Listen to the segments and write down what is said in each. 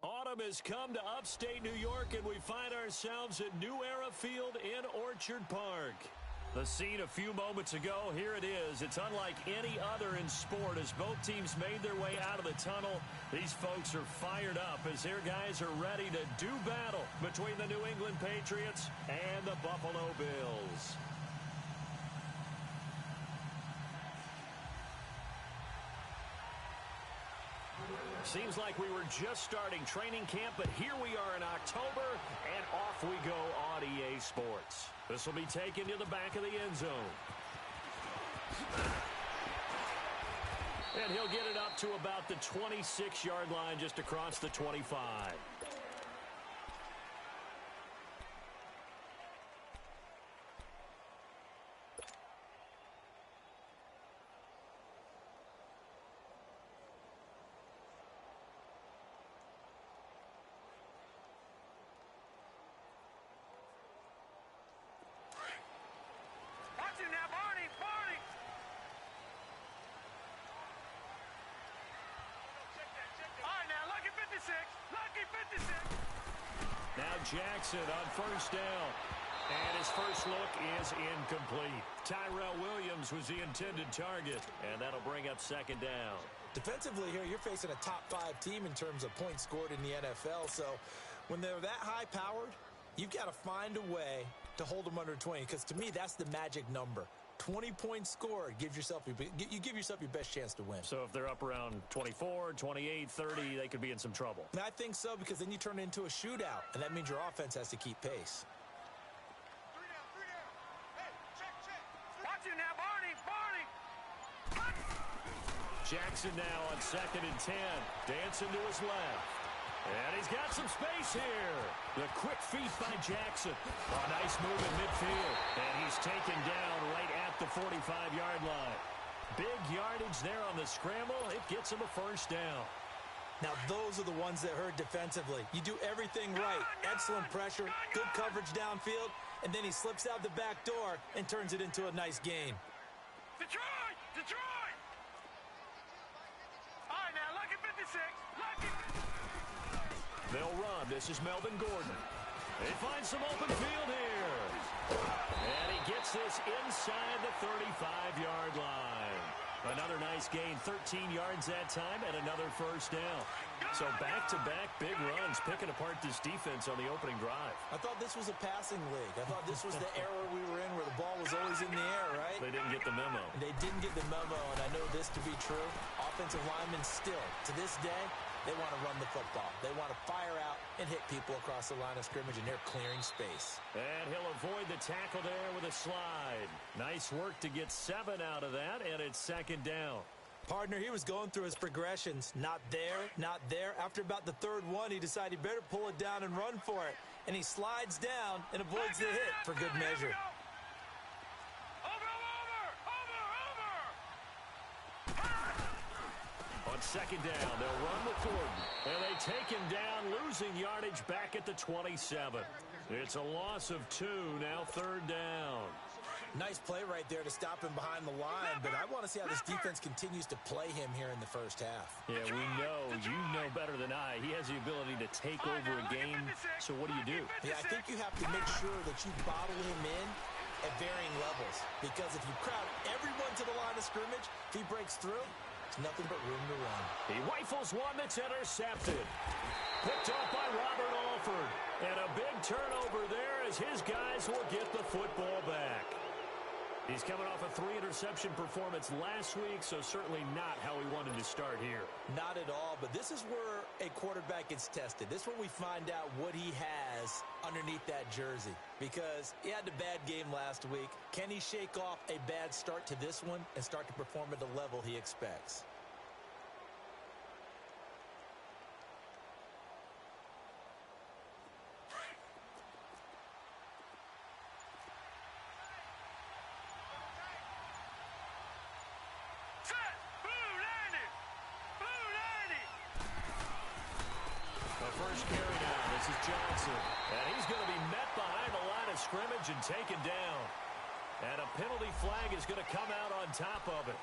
Autumn has come to upstate New York, and we find ourselves at New Era Field in Orchard Park. The scene a few moments ago, here it is. It's unlike any other in sport as both teams made their way out of the tunnel. These folks are fired up as their guys are ready to do battle between the New England Patriots and the Buffalo Bills. Seems like we were just starting training camp, but here we are in October, and off we go on EA Sports. This will be taken to the back of the end zone. And he'll get it up to about the 26-yard line just across the 25. Now Jackson on first down. And his first look is incomplete. Tyrell Williams was the intended target, and that'll bring up second down. Defensively here, you're facing a top-5 team in terms of points scored in the NFL. So when they're that high-powered, you've got to find a way to hold them under 20, because to me, that's the magic number. 20 points scored, you give yourself your best chance to win. So if they're up around 24, 28, 30, they could be in some trouble. And I think so, because then you turn it into a shootout, and that means your offense has to keep pace. Hey, check. Watch it now, Barney. Jackson now on 2nd and 10. Dancing to his left. And he's got some space here. The quick feet by Jackson. A nice move in midfield. And he's taken down right at the 45-yard line. Big yardage there on the scramble. It gets him a first down. Now, those are the ones that hurt defensively. You do everything right. Excellent pressure, good coverage downfield, and then he slips out the back door and turns it into a nice gain. Detroit! All right, now, lucky 56. Lucky. They'll run. This is Melvin Gordon. They find some open field here. And he gets this inside the 35-yard line. Another nice gain, 13 yards that time, and another first down. So back-to-back big runs, picking apart this defense on the opening drive. I thought this was a passing league. I thought this was the era we were in where the ball was always in the air, right? They didn't get the memo. They didn't get the memo, and I know this to be true. Offensive linemen still, to this day, they want to run the football. They want to fire out and hit people across the line of scrimmage, and they're clearing space. And he'll avoid the tackle there with a slide. Nice work to get 7 out of that, and it's second down. Partner, he was going through his progressions. Not there, not there. After about the third one, he decided he better pull it down and run for it. And he slides down and avoids the hit for good measure. On second down, they'll run with Gordon. And they take him down, losing yardage back at the 27. It's a loss of 2, now third down. Nice play right there to stop him behind the line, but I want to see how this defense continues to play him here in the first half. Yeah, you know better than I. He has the ability to take over a game, so what do? Yeah, I think you have to make sure that you bottle him in at varying levels, because if you crowd everyone to the line of scrimmage, if he breaks through, it's nothing but room to run. He rifles one that's intercepted. Picked off by Robert Alford. And a big turnover there as his guys will get the football back. He's coming off a 3-interception performance last week, so certainly not how he wanted to start here. Not at all, but this is where a quarterback gets tested. This is where we find out what he has underneath that jersey, because he had a bad game last week. Can he shake off a bad start to this one and start to perform at the level he expects? And he's going to be met behind the line of scrimmage and taken down. And a penalty flag is going to come out on top of it.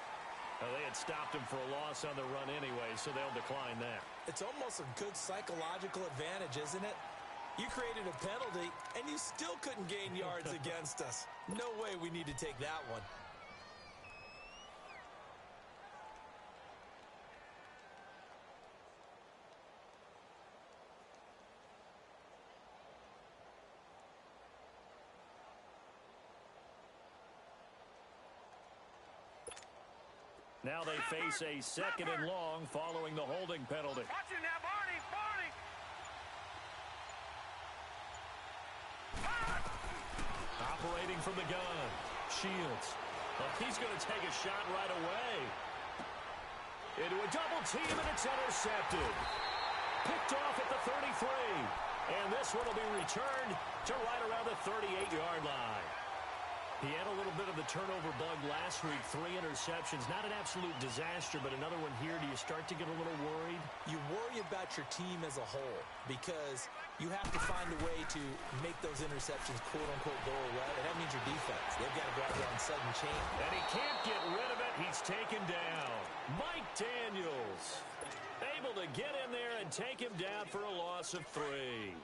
Well, they had stopped him for a loss on the run anyway, so they'll decline that. It's almost a good psychological advantage, isn't it? You created a penalty, and you still couldn't gain yards against us. No way we need to take that one. Now they face a second and long following the holding penalty. Watch it now, Barney! Barney! Operating from the gun. Shields. Well, he's going to take a shot right away. Into a double team, and it's intercepted. Picked off at the 33. And this one will be returned to right around the 38-yard line. He had a little bit of the turnover bug last week, 3 interceptions. Not an absolute disaster, but another one here. Do you start to get a little worried? You worry about your team as a whole because you have to find a way to make those interceptions, quote-unquote, go away. And that means your defense. They've got to go out there on sudden change. And he can't get rid of it. He's taken down. Mike Daniels able to get in there and take him down for a loss of 3.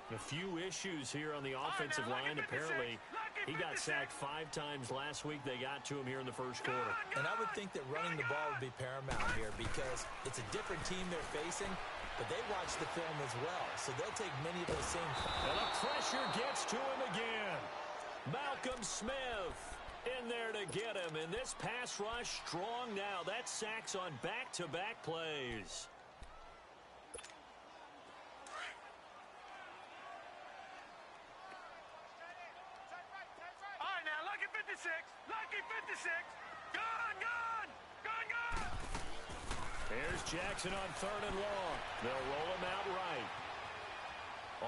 A few issues here on the offensive line. Apparently, he got sacked 5 times last week. They got to him here in the first quarter. And I would think that running the ball would be paramount here because it's a different team they're facing, but they watch the film as well, so they'll take many of those same. And the pressure gets to him again. Malcolm Smith in there to get him. And this pass rush strong now. That's sacks on back-to-back plays. Lucky 56. Gone, gone. Gone, gone. Here's Jackson on 3rd and long. They'll roll him out right.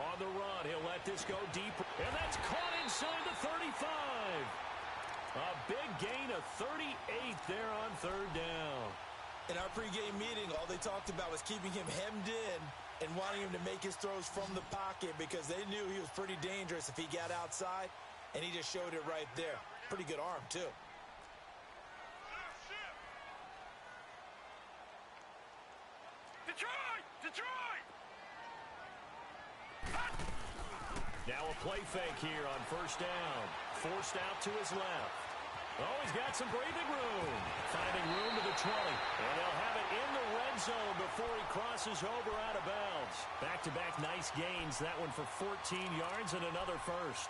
On the run, he'll let this go deep. And that's caught inside the 35. A big gain of 38 there on 3rd down. In our pregame meeting, all they talked about was keeping him hemmed in and wanting him to make his throws from the pocket because they knew he was pretty dangerous if he got outside, and he just showed it right there. Pretty good arm, too. Detroit! Detroit! Now a play fake here on 1st down. Forced out to his left. Oh, he's got some breathing room. Finding room to the 20. And they'll have it in the red zone before he crosses over out of bounds. Back-to-back nice gains. That one for 14 yards and another first.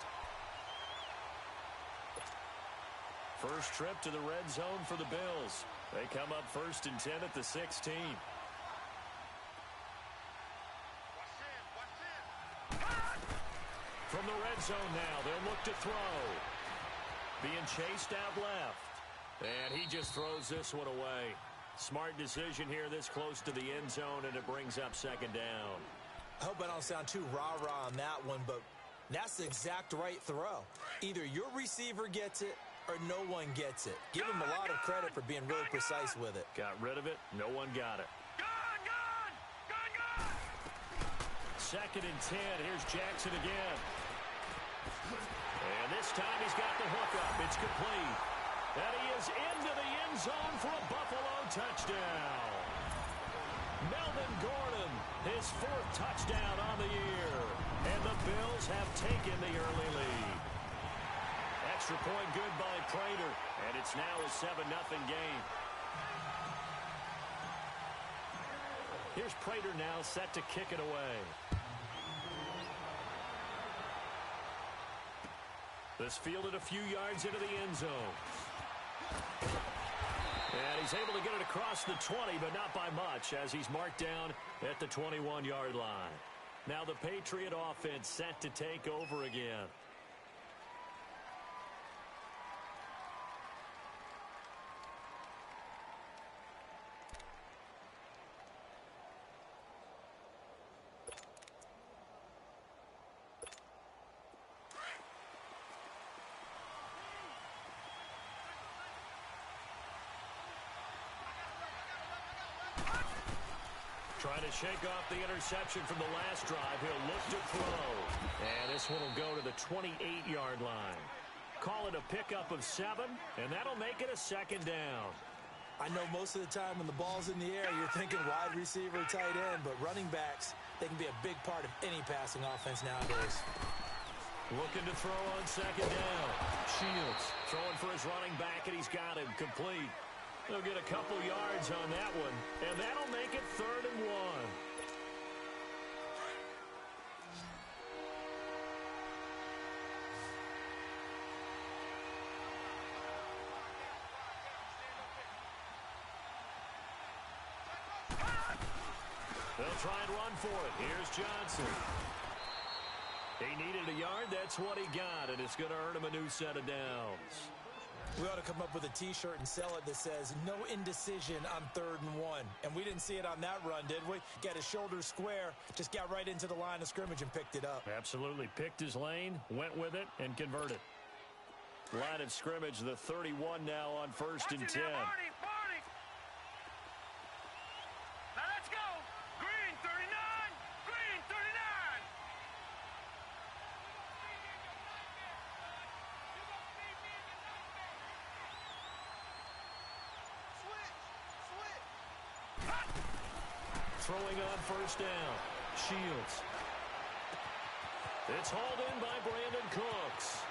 First trip to the red zone for the Bills. They come up 1st and 10 at the 16. From the red zone now, they'll look to throw. Being chased out left. And he just throws this one away. Smart decision here this close to the end zone, and it brings up 2nd down. I hope I don't sound too rah-rah on that one, but that's the exact right throw. Either your receiver gets it or no one gets it. Give him a lot of credit for being really precise with it. Got rid of it. No one got it. Gone, gone! Gone, gone! 2nd and 10. Here's Jackson again. And this time he's got the hookup. It's complete. And he is into the end zone for a Buffalo touchdown. Melvin Gordon, his 4th touchdown on the year. And the Bills have taken the early lead. Extra point good by Prater. And it's now a 7-0 game. Here's Prater now set to kick it away. This fielded a few yards into the end zone. And he's able to get it across the 20, but not by much, as he's marked down at the 21-yard line. Now the Patriot offense set to take over again. Trying to shake off the interception from the last drive. He'll look to throw. And this one will go to the 28-yard line. Call it a pickup of 7, and that'll make it a 2nd down. I know most of the time when the ball's in the air, you're thinking wide receiver, tight end, but running backs, they can be a big part of any passing offense nowadays. Looking to throw on second down. Shields throwing for his running back, and he's got him complete. They'll get a couple yards on that one, and that'll make it 3rd and 1. They'll try and run for it. Here's Johnson. He needed a yard. That's what he got, and it's going to earn him a new set of downs. We ought to come up with a T-shirt and sell it that says, no indecision on 3rd and 1. And we didn't see it on that run, did we? Got his shoulders square, just got right into the line of scrimmage and picked it up. Absolutely. Picked his lane, went with it, and converted. Line of scrimmage, the 31 now on 1st and 10. Now let's go. Green 39. Green 39. Throwing on 1st down. Shields. It's hauled in by Brandon Cooks.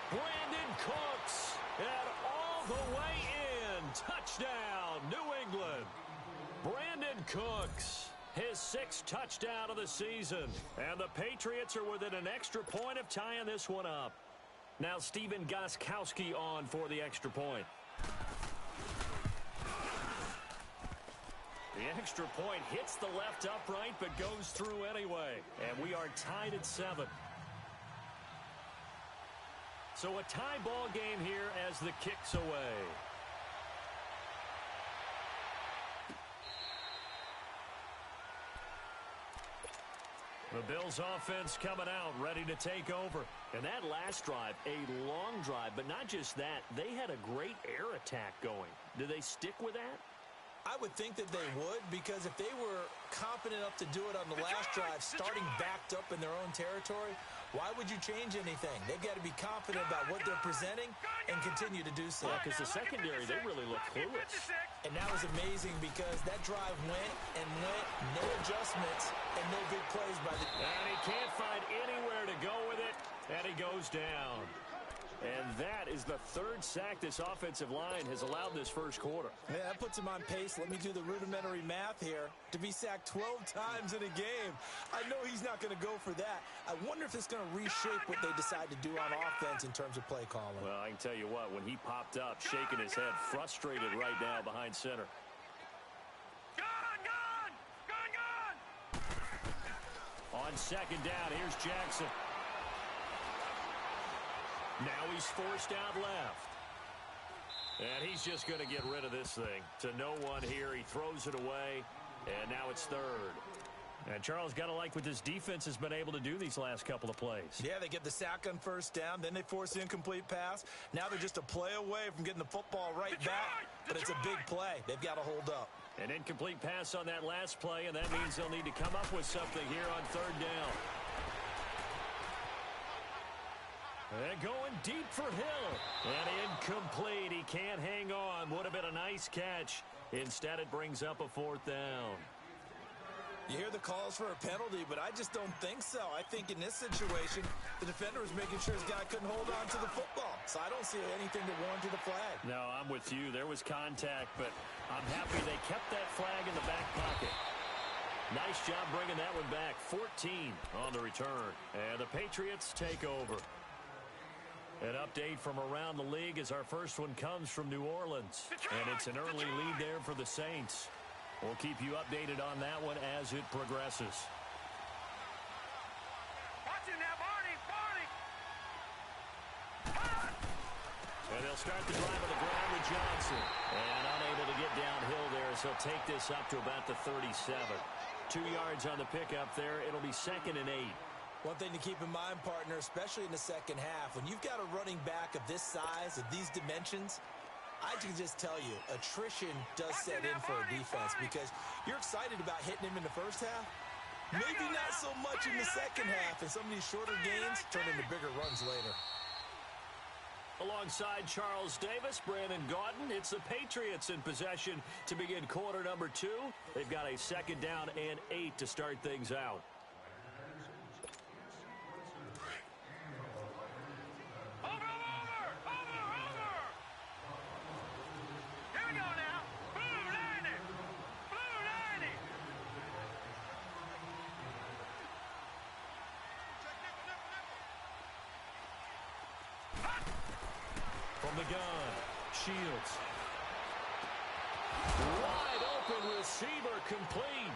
Brandon Cooks, and all the way in. Touchdown, New England. Brandon Cooks, his 6th touchdown of the season. And the Patriots are within an extra point of tying this one up. Now Stephen Gostkowski on for the extra point. The extra point hits the left upright but goes through anyway. And we are tied at 7. So a tie ball game here as the kick's away. The Bills offense coming out, ready to take over. And that last drive, a long drive, but not just that. They had a great air attack going. Do they stick with that? I would think that they would, because if they were confident enough to do it on the last drive, starting backed up in their own territory, why would you change anything? They've got to be confident about what they're presenting and continue to do so. Yeah, because the secondary, they really look clueless. And that was amazing because that drive went and went, no adjustments, and no big plays by the... And he can't find anywhere to go with it, and he goes down. And that is the 3rd sack this offensive line has allowed this first quarter. Yeah, that puts him on pace. Let me do the rudimentary math here. To be sacked 12 times in a game. I know he's not going to go for that. I wonder if it's going to reshape what they decide to do on offense in terms of play calling. Well, I can tell you what, when he popped up, shaking his head, frustrated right now behind center. On second down, here's Jackson. Now he's forced out left. And he's just going to get rid of this thing. To no one here. He throws it away. And now it's 3rd. And Charles, got to like what this defense has been able to do these last couple of plays. Yeah, they get the sack on 1st down. Then they force the incomplete pass. Now they're just a play away from getting the football right back. But it's a big play. They've got to hold up. An incomplete pass on that last play. And that means they'll need to come up with something here on 3rd down. And going deep for Hill. And incomplete. He can't hang on. Would have been a nice catch. Instead, it brings up a 4th down. You hear the calls for a penalty, but I just don't think so. I think in this situation, the defender was making sure his guy couldn't hold on to the football. So I don't see anything to warrant the flag. No, I'm with you. There was contact, but I'm happy they kept that flag in the back pocket. Nice job bringing that one back. 14 on the return. And the Patriots take over. An update from around the league as our first one comes from New Orleans. And it's an early lead there for the Saints. We'll keep you updated on that one as it progresses. Watch him now, Barney. And they'll start the drive on the ground with Johnson. And unable to get downhill there, so he'll take this up to about the 37. 2 yards on the pickup there. It'll be 2nd and 8. One thing to keep in mind, partner, especially in the second half, when you've got a running back of this size, of these dimensions, I can just tell you, attrition does set in for a defense because you're excited about hitting him in the first half. Maybe not so much in the second half, and some of these shorter gains turn into bigger runs later. Alongside Charles Davis, Brandon Gaudin, it's the Patriots in possession to begin quarter number 2. They've got a 2nd down and 8 to start things out. From the gun, Shields. Wide open receiver complete.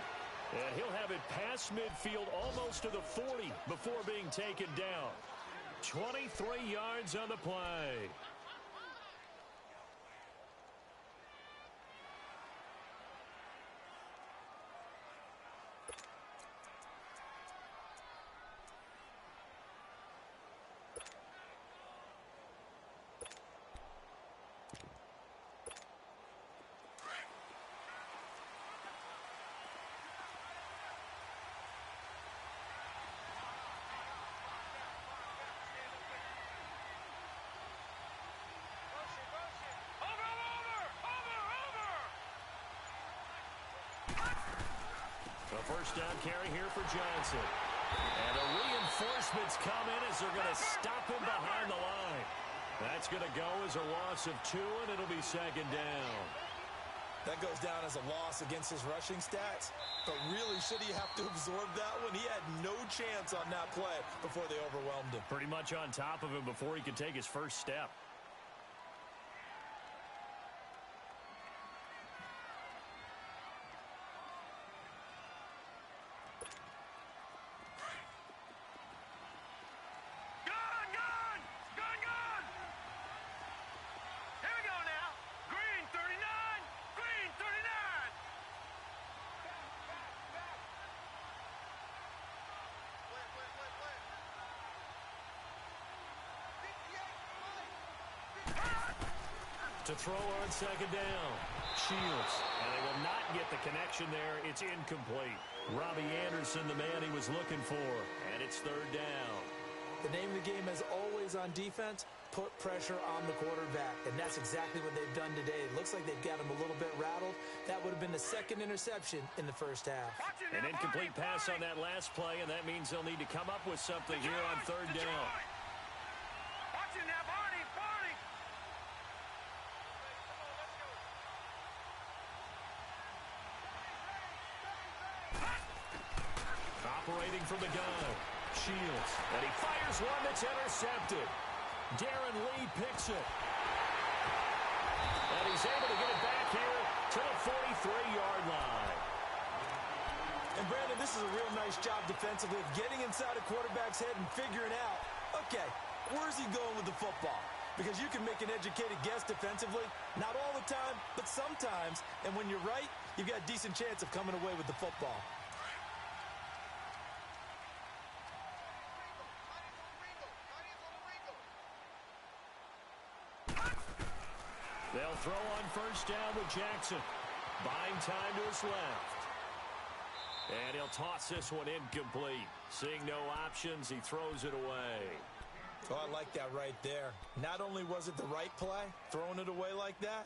And he'll have it past midfield almost to the 40 before being taken down. 23 yards on the play. A first down carry here for Johnson. And the reinforcements come in as they're going to stop him behind the line. That's going to go as a loss of 2, and it'll be 2nd down. That goes down as a loss against his rushing stats. But really, should he have to absorb that one? He had no chance on that play before they overwhelmed him. Pretty much on top of him before he could take his first step. To throw on 2nd down. Shields. And they will not get the connection there. It's incomplete. Robbie Anderson, the man he was looking for. And it's 3rd down. The name of the game, as always on defense, put pressure on the quarterback. And that's exactly what they've done today. It looks like they've got him a little bit rattled. That would have been the 2nd interception in the first half. An incomplete pass on that last play, and that means they'll need to come up with something here on 3rd down. Operating from the gun, Shields, and he fires one that's intercepted. Darren Lee picks it. And he's able to get it back here to the 43-yard line. And Brandon, this is a real nice job defensively of getting inside a quarterback's head and figuring out, okay, where's he going with the football? Because you can make an educated guess defensively, not all the time, but sometimes. And when you're right, you've got a decent chance of coming away with the football. They'll throw on 1st down with Jackson. Buying time to his left. And he'll toss this one incomplete. Seeing no options, he throws it away. Oh, I like that right there. Not only was it the right play, throwing it away like that,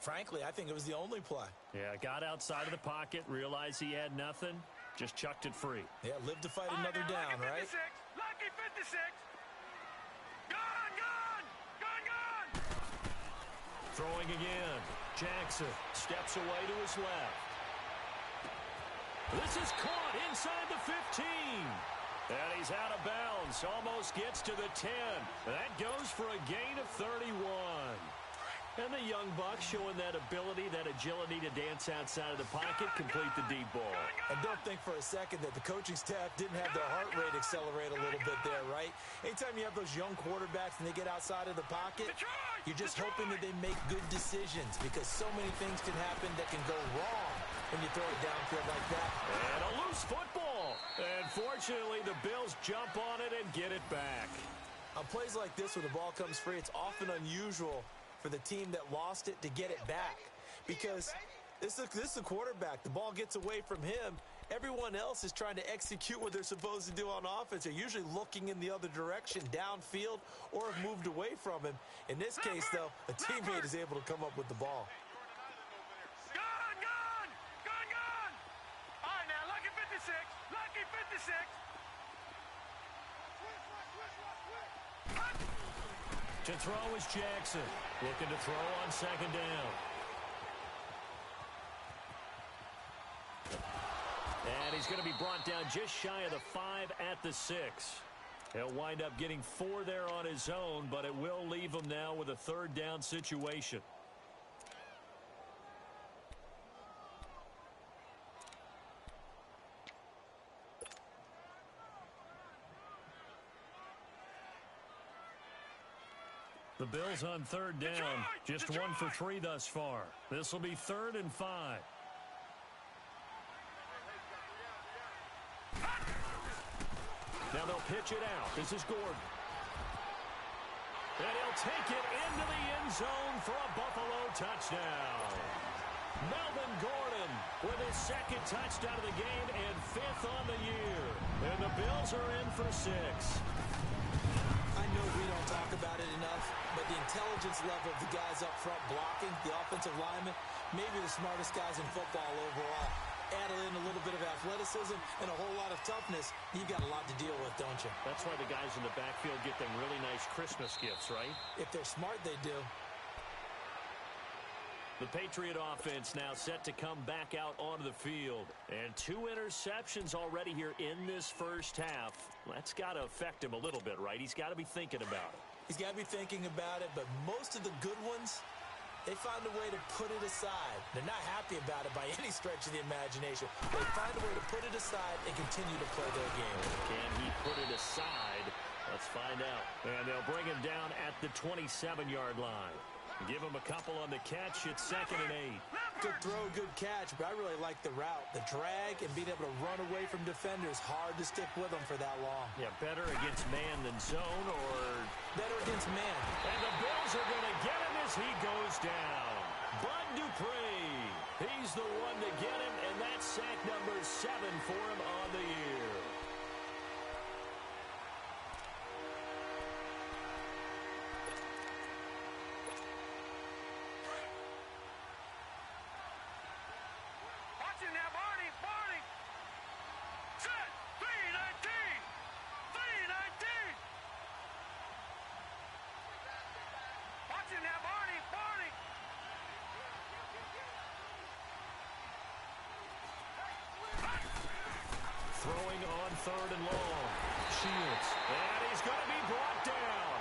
frankly, I think it was the only play. Yeah, got outside of the pocket, realized he had nothing, just chucked it free. Yeah, live to fight another down, right? Lucky 56. Throwing again. Jackson steps away to his left. This is caught inside the 15. And he's out of bounds. Almost gets to the 10. That goes for a gain of 31. And the young buck showing that ability, that agility to dance outside of the pocket, complete the deep ball. And don't think for a second that the coaching staff didn't have their heart rate accelerate a little bit there, right? Anytime you have those young quarterbacks and they get outside of the pocket, you're just hoping that they make good decisions because so many things can happen that can go wrong when you throw it downfield like that. And a loose football. And fortunately, the Bills jump on it and get it back. On plays like this where the ball comes free, it's often unusual for the team that lost it to get it back because This is a quarterback. The ball gets away from him. Everyone else is trying to execute what they're supposed to do on offense. They're usually looking in the other direction, downfield, or have moved away from him. In this case, though, a teammate is able to come up with the ball. Gone! All right, now, lucky 56. Lucky 56. To throw is Jackson. Looking to throw on second down. And he's going to be brought down just shy of the 5 at the 6. He'll wind up getting 4 there on his own, but it will leave him now with a third down situation. The Bills on third down, just 1 for 3 thus far. This will be 3rd and 5. Now they'll pitch it out. This is Gordon. And he'll take it into the end zone for a Buffalo touchdown. Melvin Gordon with his 2nd touchdown of the game and 5th on the year. And the Bills are in for 6. I know we don't talk about it enough, but the intelligence level of the guys up front blocking, the offensive linemen, maybe the smartest guys in football overall. Add in a little bit of athleticism and a whole lot of toughness, you've got a lot to deal with, don't you? That's why the guys in the backfield get them really nice Christmas gifts, right? If they're smart, they do. The Patriot offense now set to come back out onto the field. And 2 interceptions already here in this first half. That's got to affect him a little bit, right? He's got to be thinking about it. He's got to be thinking about it, but most of the good ones, they find a way to put it aside. They're not happy about it by any stretch of the imagination. They find a way to put it aside and continue to play their game. Can he put it aside? Let's find out. And they'll bring him down at the 27-yard line. Give him a couple on the catch. It's 2nd and 8. Good throw, good catch, but I really like the route. The drag and being able to run away from defenders. Hard to stick with them for that long. Yeah, better against man than zone, or better against man. And the Bills are going to get him as he goes down. Bud Dupree. He's the one to get him, and that's sack number 7 for him on the year. Throwing on 3rd and long. Shields. And he's going to be brought down.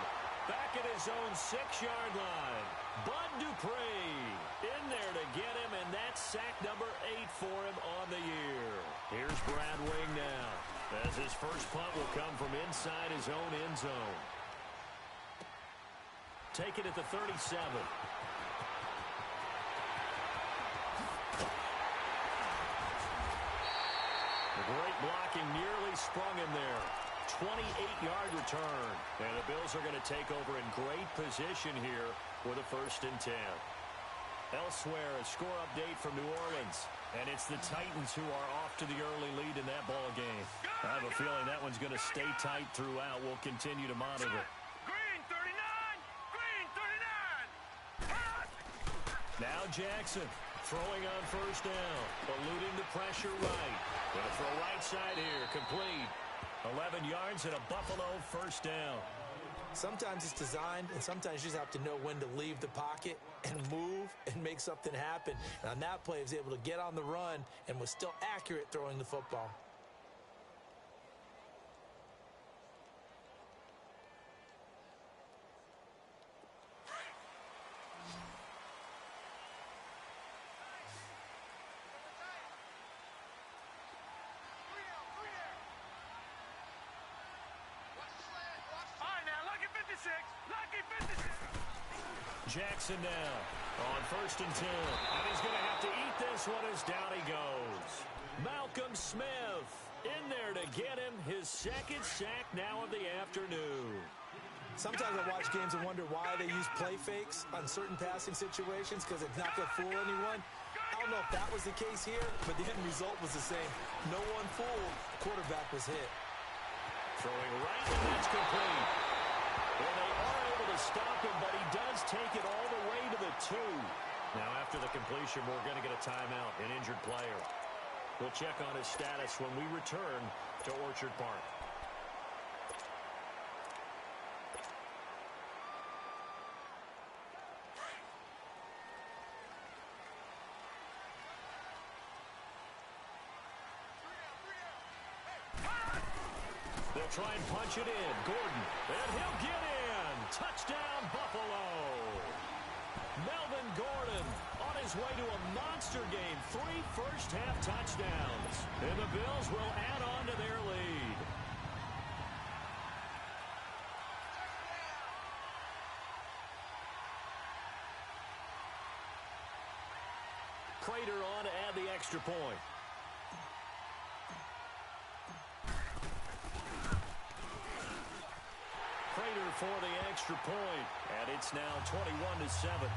Back at his own 6-yard line. Bud Dupree in there to get him, and that's sack number 8 for him on the year. Here's Brad Wing now, as his first punt will come from inside his own end zone. Take it at the 37. Great blocking, nearly sprung him there. 28-yard return. And the Bills are going to take over in great position here with a 1st and 10. Elsewhere, a score update from New Orleans. And it's the Titans who are off to the early lead in that ball game. I have a feeling that one's going to stay tight throughout. We'll continue to monitor. Green 39! Green 39! Now Jackson. Throwing on 1st down, eluding the pressure right. Going to throw right side here, complete. 11 yards and a Buffalo 1st down. Sometimes it's designed, and sometimes you just have to know when to leave the pocket and move and make something happen. And on that play, he was able to get on the run and was still accurate throwing the football. Jackson now on 1st and 10. And he's going to have to eat this one as down he goes. Malcolm Smith in there to get him his 2nd sack now of the afternoon. Sometimes I watch games and wonder why they use play fakes on certain passing situations, because it's not going to fool anyone. don't know if that was the case here, but the end result was the same. No one fooled. Quarterback was hit. Throwing right, and that's complete. Well, they are able to stop him, but he does take it all the way to the 2. Now, after the completion, we're going to get a timeout, an injured player. We'll check on his status when we return to Orchard Park. They'll try and punch it in. Gordon, and he'll get in. Touchdown, Buffalo. Melvin Gordon on his way to a monster game. 3 first-half touchdowns. And the Bills will add on to their lead. Prater on to add the extra point. Prater for the extra point, and it's now 21-7.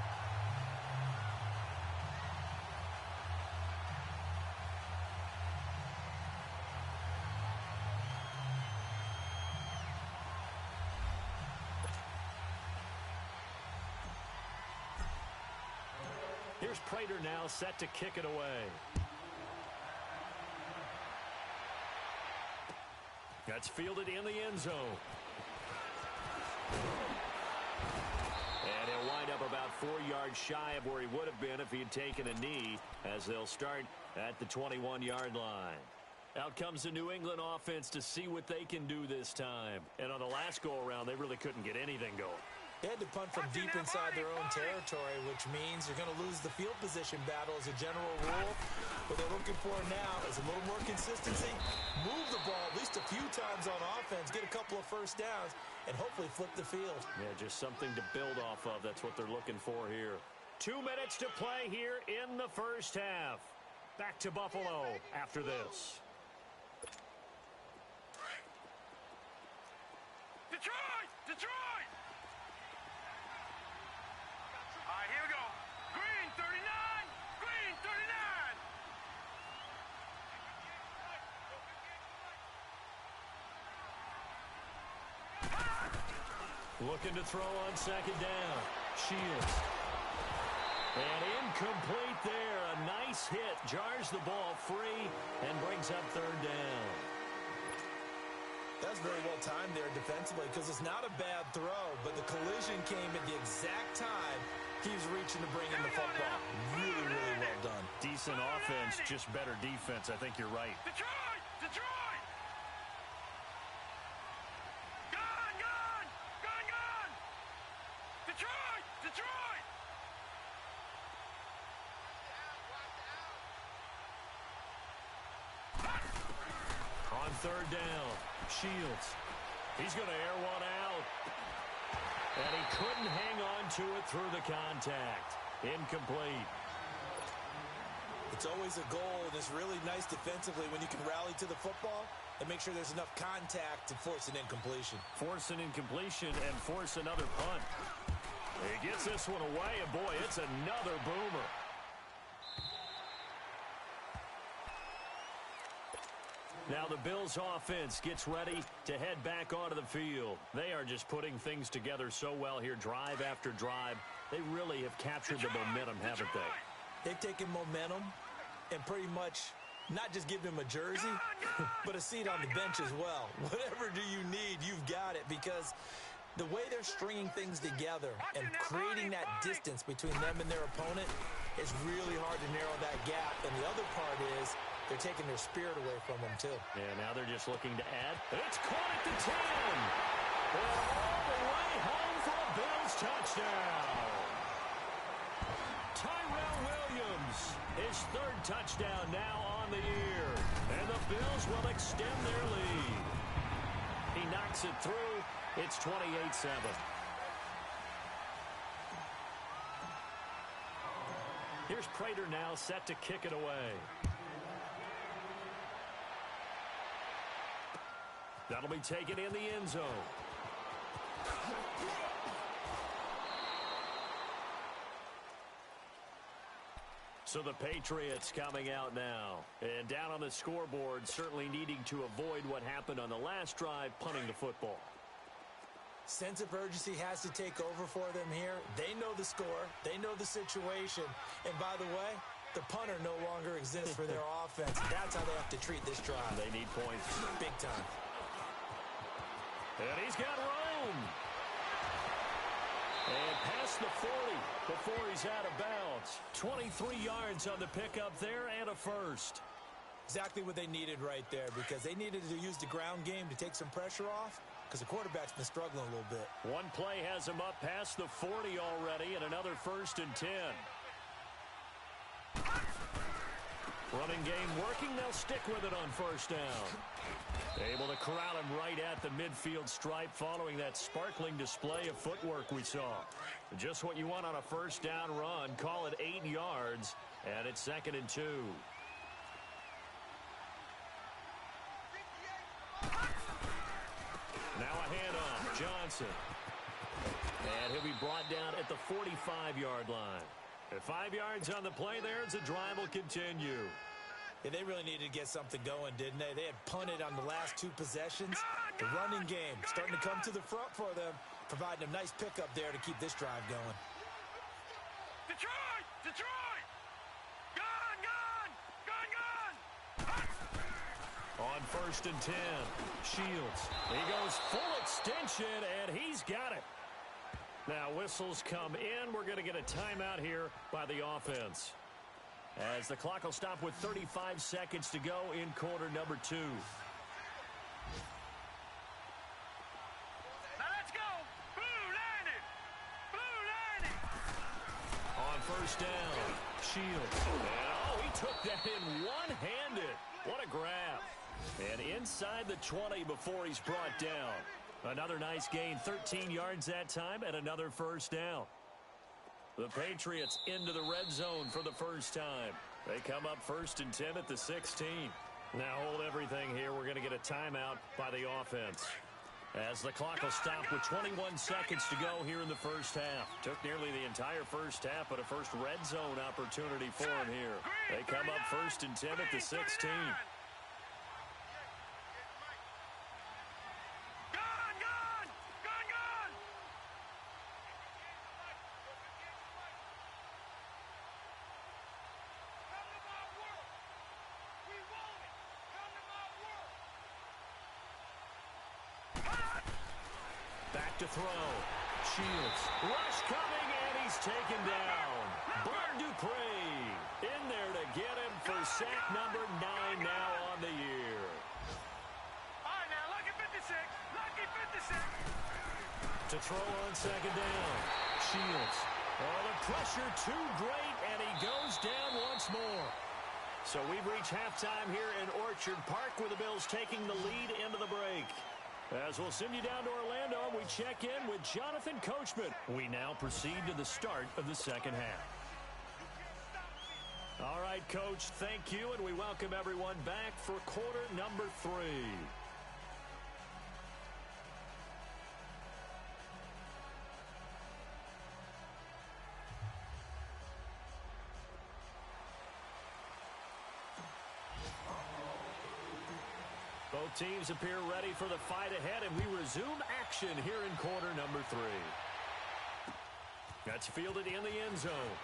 Here's Prater now set to kick it away. That's fielded in the end zone. And he'll wind up about 4 yards shy of where he would have been if he had taken a knee, as they'll start at the 21-yard line. Out comes the New England offense to see what they can do this time. And on the last go-around, they really couldn't get anything going. They had to punt from deep inside their own territory, which means you're going to lose the field position battle as a general rule. What they're looking for now is a little more consistency, move the ball at least a few times on offense, get a couple of first downs, and hopefully flip the field. Yeah, just something to build off of. That's what they're looking for here. 2 minutes to play here in the first half. Back to Buffalo after this. Detroit! Detroit! All right, here we go. Green 39! Green 39! Looking to throw on second down. Shields. And incomplete there. A nice hit. Jars the ball free and brings up third down. That's very well timed there defensively because it's not a bad throw, but the collision came at the exact time he was reaching to bring in the football. Really, really well done. Decent offense, just better defense. I think you're right. Detroit! Detroit! Gone! Gone! Gone! Gone! Detroit! Detroit! On third down, Shields. He's going to air one out. And he couldn't hang on to it through the contact. Incomplete. It's always a goal, and it's really nice defensively when you can rally to the football and make sure there's enough contact to force an incompletion. Force an incompletion and force another punt. He gets this one away, and boy, it's another boomer. Now the Bills offense gets ready to head back onto the field. They are just putting things together so well here, drive after drive. They really have captured the momentum, haven't they? They've taken momentum and pretty much not just given him a jersey, but a seat on the bench as well. Whatever do you need, you've got it, because the way they're stringing things together and creating that distance between them and their opponent is really hard to narrow that gap. And the other part is they're taking their spirit away from them, too. Yeah, now they're just looking to add. It's caught at the 10. And all the way home for a Bills touchdown. Tyrell Williams, his third touchdown now on the year. And the Bills will extend their lead. He knocks it through. It's 28-7. Here's Prater now set to kick it away. That'll be taken in the end zone. So the Patriots coming out now. And down on the scoreboard, certainly needing to avoid what happened on the last drive, punting the football. Sense of urgency has to take over for them here. They know the score. They know the situation. And by the way, the punter no longer exists for their offense. That's how they have to treat this drive. They need points. Big time. And he's got room. And past the 40 before he's out of bounds. 23 yards on the pickup there and a first. Exactly what they needed right there, because they needed to use the ground game to take some pressure off, because the quarterback's been struggling a little bit. One play has him up past the 40 already, and another 1st and 10. Running game working. They'll stick with it on 1st down. Able to corral him right at the midfield stripe following that sparkling display of footwork we saw. Just what you want on a 1st down run. Call it 8 yards, and it's 2nd and 2. Now a handoff. Johnson. And he'll be brought down at the 45-yard line. At 5 yards on the play there as the drive will continue. Yeah, they really needed to get something going, didn't they? They had punted on the last 2 possessions. The running game starting to come to the front for them, providing a nice pickup there to keep this drive going. Detroit! Detroit! Gun! Gun! Gun! Gun! On 1st and 10, Shields. He goes full extension, and he's got it. Now whistles come in. We're going to get a timeout here by the offense, as the clock will stop with 35 seconds to go in quarter number 2. Now let's go! Blue landed! Blue landed! On 1st down, Shields. And, he took that in one-handed. What a grab. And inside the 20 before he's brought down. Another nice gain, 13 yards that time, and another 1st down. The Patriots into the red zone for the first time. They come up 1st and 10 at the 16. Now hold everything here. We're going to get a timeout by the offense, as the clock will stop with 21 seconds to go here in the 1st half. Took nearly the entire 1st half, but a first red zone opportunity for him here. They come up 1st and 10 at the 16. Back to throw. Shields. Rush coming, and he's taken down. Bud Dupree in there to get him for sack number 9 now on the year. All right, now, lucky 56. Lucky 56. To throw on 2nd down. Shields. Oh, the pressure too great, and he goes down once more. So we've reached halftime here in Orchard Park, with the Bills taking the lead into the break. As we'll send you down to Orlando, we check in with Jonathan Coachman. We now proceed to the start of the 2nd half. All right, Coach, thank you, and we welcome everyone back for quarter number 3. Both teams appear ready for the fight ahead, and we resume action here in quarter number 3. That's fielded in the end zone.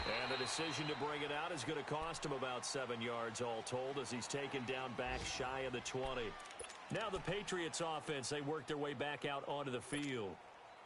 And the decision to bring it out is going to cost him about 7 yards all told, as he's taken down back shy of the 20. Now the Patriots offense, they work their way back out onto the field.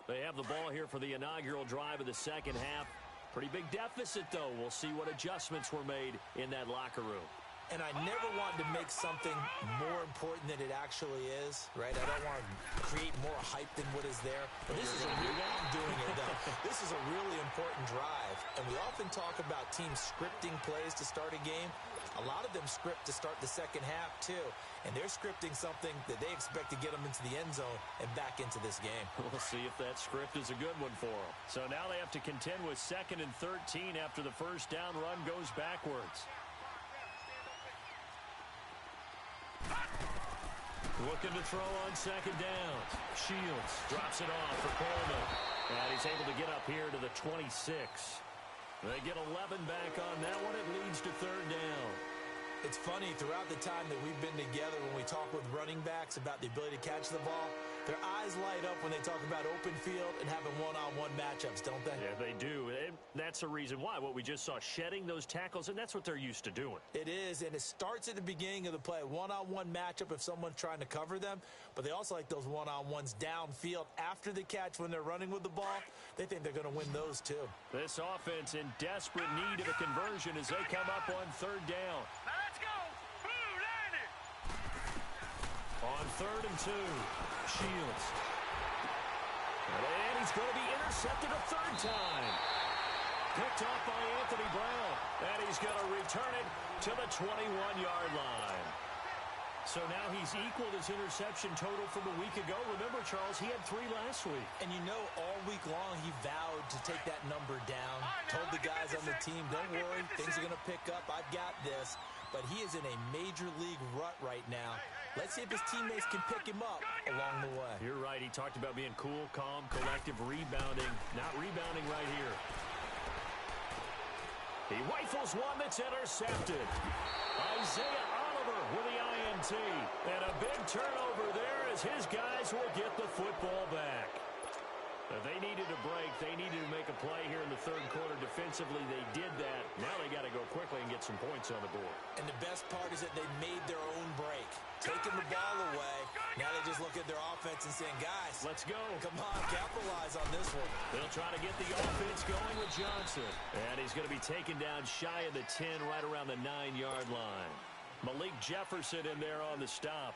They have the ball here for the inaugural drive of the 2nd half. Pretty big deficit, though. We'll see what adjustments were made in that locker room. And I never wanted to make something more important than it actually is, right? I don't want to create more hype than what is there. But this is I'm doing it, though. This is a really important drive. And we often talk about teams scripting plays to start a game. A lot of them script to start the 2nd half, too. And they're scripting something that they expect to get them into the end zone and back into this game. We'll see if that script is a good one for them. So now they have to contend with 2nd and 13 after the 1st down run goes backwards. Looking to throw on 2nd down. Shields drops it off for Coleman. And he's able to get up here to the 26. They get 11 back on that one. It leads to third down. It's funny, throughout the time that we've been together, when we talk with running backs about the ability to catch the ball, their eyes light up when they talk about open field and having one-on-one matchups, don't they? Yeah, they do. And that's the reason why. What we just saw, shedding those tackles, and that's what they're used to doing. It is, and it starts at the beginning of the play. One-on-one matchup if someone's trying to cover them, but they also like those one-on-ones downfield after the catch when they're running with the ball. They think they're going to win those, too. This offense in desperate need of a conversion as they come up on third down. Now let's go. Blue landed. On 3rd and 2, Shields. And he's going to be intercepted a third time. Picked off by Anthony Brown. And he's going to return it to the 21-yard line. So now he's equaled his interception total from a week ago. Remember, Charles, he had 3 last week. And you know, all week long he vowed to take that number down. Told the guys on the team, don't worry, things are going to pick up. I've got this. But he is in a major league rut right now. Let's see if his teammates can pick him up along the way. You're right. He talked about being cool, calm, collective, rebounding. Not rebounding right here. He rifles one that's intercepted. Isaiah Oliver with the INT. And a big turnover there as his guys will get the football back. They needed a break. They needed to make a play here in the third quarter. Defensively, they did that. Now they got to go quickly and get some points on the board. And the best part is that they made their own break. Taking the ball away. Now they just look at their offense and saying, guys, let's go. Come on, capitalize on this one. They'll try to get the offense going with Johnson. And he's going to be taken down shy of the 10, right around the 9-yard line. Malik Jefferson in there on the stop.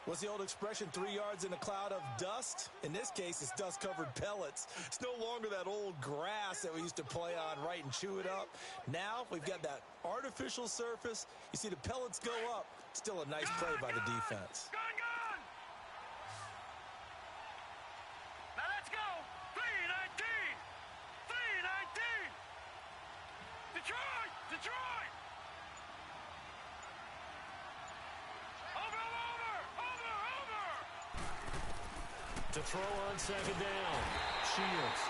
What's the old expression, 3 yards in a cloud of dust? In this case, it's dust-covered pellets. It's no longer that old grass that we used to play on, right, and chew it up. Now we've got that artificial surface. You see the pellets go up. Still a nice play by the defense. Gone. Now let's go. 3-19. 3-19. Detroit. To throw on second down. Shields.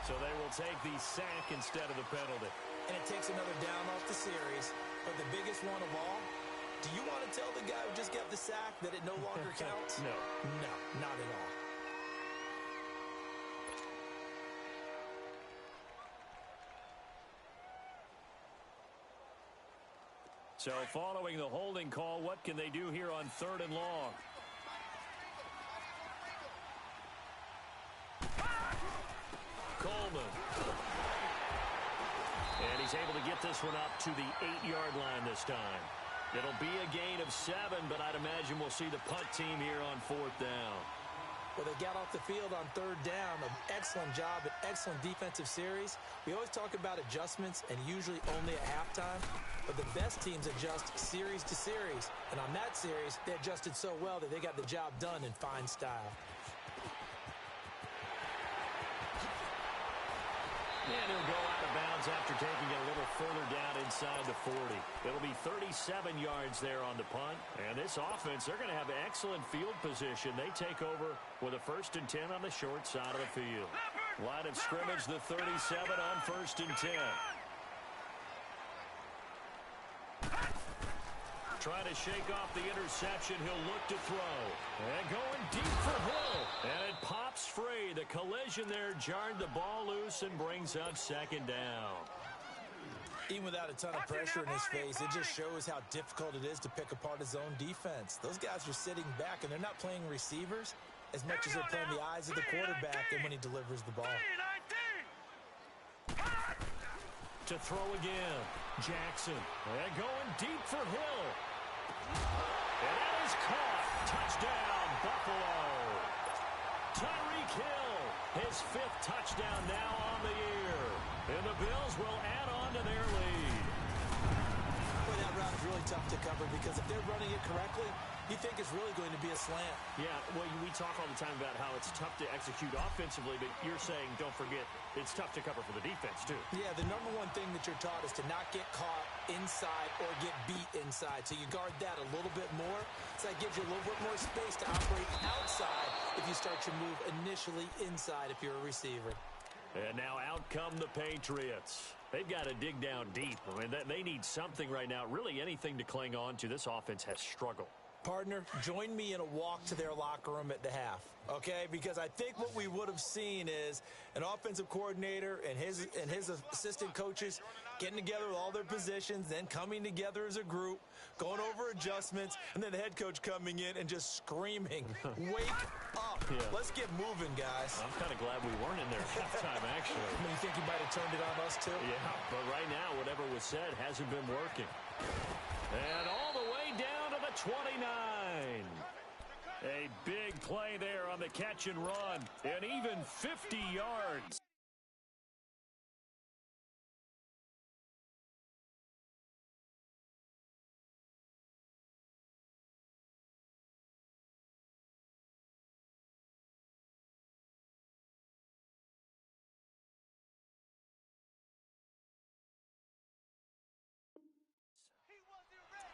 So they will take the sack instead of the penalty. And it takes another down off the series. But the biggest one of all, do you want to tell the guy who just got the sack that it no longer counts? No. No, not at all. So following the holding call, what can they do here on 3rd and long? Coleman. And he's able to get this one up to the 8-yard line this time. It'll be a gain of 7, but I'd imagine we'll see the punt team here on 4th down. Well, they got off the field on 3rd down. An excellent job, an excellent defensive series. We always talk about adjustments, and usually only at halftime. But the best teams adjust series to series. And on that series, they adjusted so well that they got the job done in fine style. And he'll go out of bounds after taking it a little further down inside the 40. It'll be 37 yards there on the punt. And this offense, they're going to have excellent field position. They take over with a 1st and 10 on the short side of the field. Line of scrimmage, the 37 on 1st and 10. Trying to shake off the interception. He'll look to throw. And going deep for Hill. And it pops free. The collision there jarred the ball loose and brings up 2nd down. Even without a ton of pressure in his face, it just shows how difficult it is to pick apart his own defense. Those guys are sitting back, and they're not playing receivers as much as they're playing the eyes of the quarterback and when he delivers the ball. To throw again. Jackson. And going deep for Hill. And that is caught. Touchdown, Buffalo. Tyreek Hill, his 5th touchdown now on the year. And the Bills will add on to their lead. Boy, that route is really tough to cover because if they're running it correctly, you think it's really going to be a slant. Yeah, well, we talk all the time about how it's tough to execute offensively, but you're saying, don't forget, it's tough to cover for the defense, too. Yeah, the number one thing that you're taught is to not get caught inside or get beat inside. So you guard that a little bit more. So that gives you a little bit more space to operate outside if you start your move initially inside if you're a receiver. And now out come the Patriots. They've got to dig down deep. I mean, they need something right now, really anything to cling on to. This offense has struggled. Partner, join me in a walk to their locker room at the half, okay? Because I think what we would have seen is an offensive coordinator and his assistant coaches getting together with all their positions, then coming together as a group, going over adjustments, and then the head coach coming in and just screaming, wake up. Yeah. Let's get moving, guys. I'm kind of glad we weren't in there at halftime, actually. I mean, you think he might have turned it on us, too? Yeah, but right now, whatever was said hasn't been working. And all the way down to the 29. A big play there on the catch and run. And even 50 yards.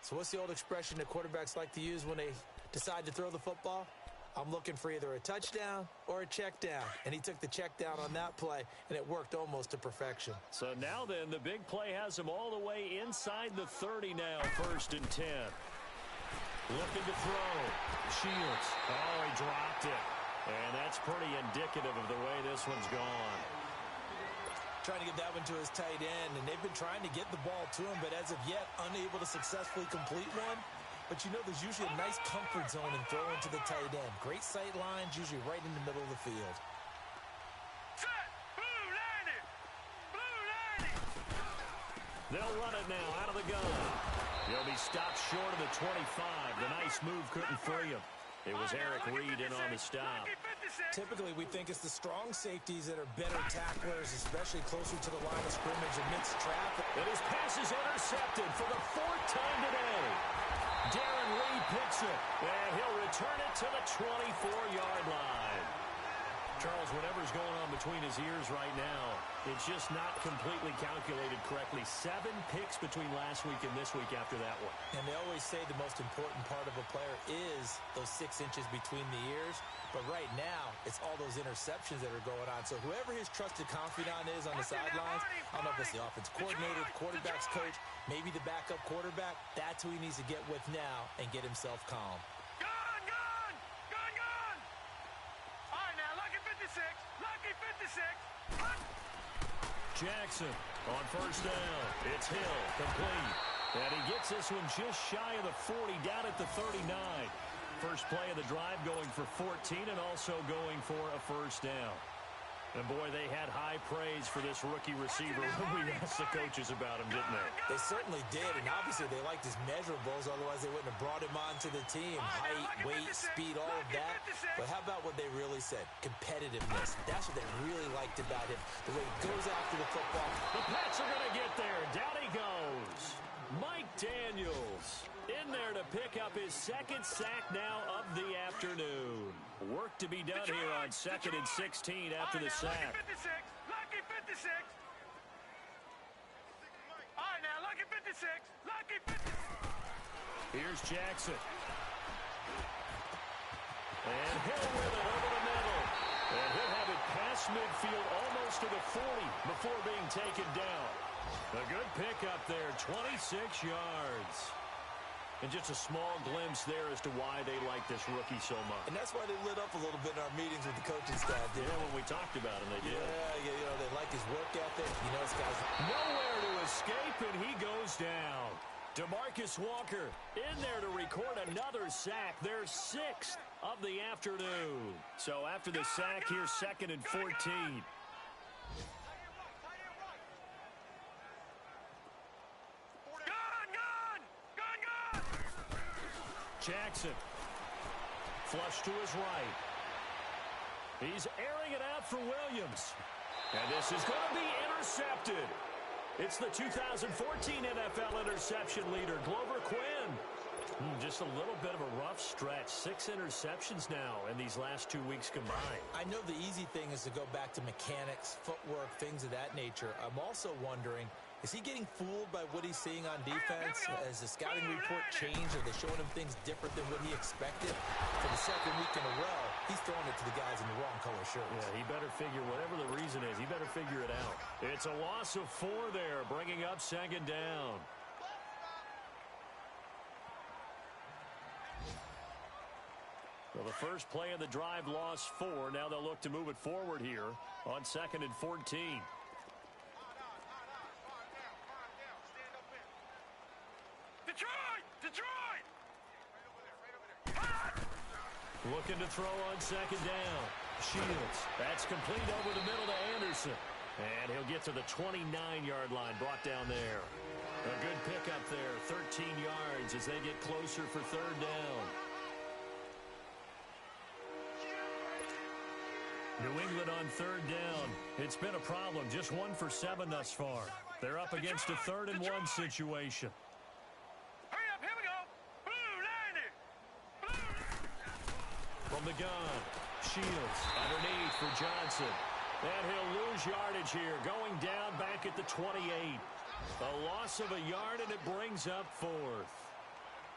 So what's the old expression that quarterbacks like to use when they decide to throw the football? I'm looking for either a touchdown or a check down. And he took the check down on that play, and it worked almost to perfection. So now then, the big play has him all the way inside the 30 now, 1st and 10. Looking to throw. Shields. Oh, he dropped it. And that's pretty indicative of the way this one's gone. Trying to get that one to his tight end, and they've been trying to get the ball to him, but as of yet, unable to successfully complete one. But you know there's usually a nice comfort zone in throwing to the tight end. Great sight lines, usually right in the middle of the field. Set. Blue landed. Blue landed. They'll run it now out of the gun. He'll be stopped short of the 25. The nice move couldn't free him. It was Eric Reed in on the stop. Typically, we think it's the strong safeties that are better tacklers, especially closer to the line of scrimmage amidst traffic. And his pass is intercepted for the 4th time today. Darren Reed picks it, and he'll return it to the 24-yard line. Charles, whatever's going on between his ears right now, it's just not completely calculated correctly. 7 picks between last week and this week after that one. And they always say the most important part of a player is those 6 inches between the ears. But right now, it's all those interceptions that are going on. So whoever his trusted confidant is on the sidelines, I don't know if it's the offense coordinator, the quarterback's coach, maybe the backup quarterback, that's who he needs to get with now and get himself calm. Lucky 56. Jackson on 1st down. It's Hill, complete. And he gets this one just shy of the 40, down at the 39. First play of the drive going for 14 and also going for a 1st down. And, boy, they had high praise for this rookie receiver when we asked the coaches about him, didn't they? They certainly did, and obviously they liked his measurables, otherwise they wouldn't have brought him onto the team. Height, weight, speed, all of that. But how about what they really said? Competitiveness. That's what they really liked about him. The way he goes after the football. The Pats are going to get there. Down he goes. Mike Daniels in there to pick up his 2nd sack now of the afternoon. Work to be done here on 2nd and 16 after the sack. Lucky 56. All right, now, lucky 56. Lucky 56. Here's Jackson. And Hill with it over the middle. And he'll have it past midfield almost to the 40 before being taken down. A good pickup there, 26 yards. And just a small glimpse there as to why they like this rookie so much. And that's why they lit up a little bit in our meetings with the coaching staff. Yeah, when we talked about him, they did. Yeah, you know, they like his work ethic. You know, this guy's nowhere to escape, and he goes down. DeMarcus Walker in there to record another sack. Their 6th of the afternoon. So after the sack, here's 2nd and 14. Jackson, flush to his right. He's airing it out for Williams. And this is going to be intercepted. It's the 2014 NFL interception leader, Glover Quinn. Just a little bit of a rough stretch. 6 interceptions now in these last 2 weeks combined. I know the easy thing is to go back to mechanics, footwork, things of that nature. I'm also wondering, is he getting fooled by what he's seeing on defense? Has the scouting report changed? Are they showing him things different than what he expected? For the second week in a row, he's throwing it to the guys in the wrong color shirts. Yeah, he better figure, whatever the reason is, he better figure it out. It's a loss of 4 there, bringing up second down. Well, the first play of the drive lost 4. Now they'll look to move it forward here on 2nd and 14. Detroit! Looking to throw on 2nd down. Shields. That's complete over the middle to Anderson. And he'll get to the 29-yard line, brought down there. A good pickup there, 13 yards as they get closer for 3rd down. New England on 3rd down. It's been a problem. Just 1 for 7 thus far. They're up against a 3rd and 1 situation. Hurry up, here we go. Blue, line it. From the gun, Shields underneath for Johnson. And he'll lose yardage here, going down back at the 28. A loss of a yard, and it brings up 4th.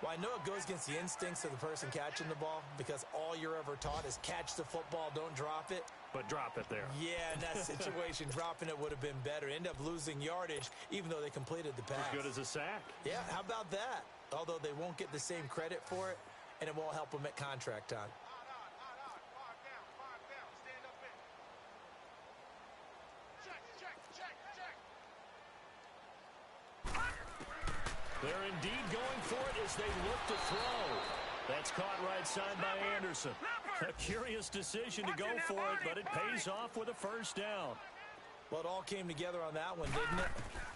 Well, I know it goes against the instincts of the person catching the ball because all you're ever taught is catch the football, don't drop it. But drop it there. Yeah, in that situation, dropping it would have been better. End up losing yardage, even though they completed the pass. As good as a sack. Yeah, how about that? Although they won't get the same credit for it, and it won't help them at contract time. They're indeed going for it as they look to throw. That's caught right side by Anderson. A curious decision to go for it, but it pays off with a 1st down. Well, it all came together on that one, didn't it?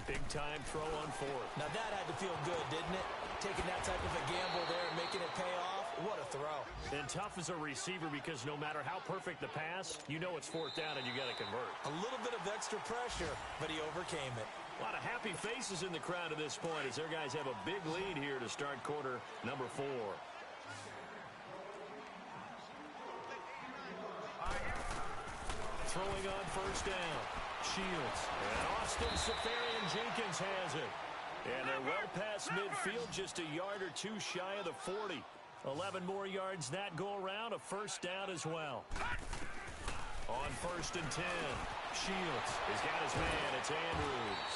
Big time throw on 4th. Now that had to feel good, didn't it? Taking that type of a gamble there and making it pay off. What a throw. And tough as a receiver because no matter how perfect the pass, you know it's 4th down and you got to convert. A little bit of extra pressure, but he overcame it. A lot of happy faces in the crowd at this point as their guys have a big lead here to start quarter number 4. Throwing on 1st down. Shields. And Austin Safarian-Jenkins has it. And they're well past midfield, just a yard or 2 shy of the 40. 11 more yards that go around, a 1st down as well. On 1st and 10, Shields has got his man. It's Andrews.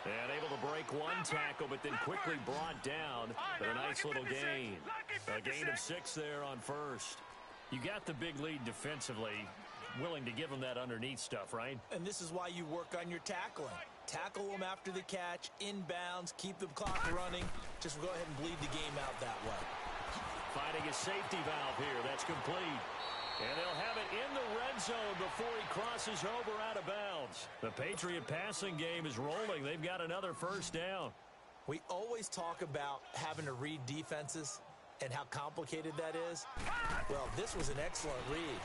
And able to break 1 tackle, but then quickly brought down. But a nice little gain. A gain of 6 there on 1st. You got the big lead defensively. Willing to give them that underneath stuff, right? And this is why you work on your tackling. Tackle them after the catch, inbounds, keep the clock running. Just go ahead and bleed the game out that way. Finding a safety valve here. That's complete. And they'll have it in the red zone before he crosses over out of bounds. The Patriot passing game is rolling. They've got another 1st down. We always talk about having to read defenses and how complicated that is. Well, this was an excellent read.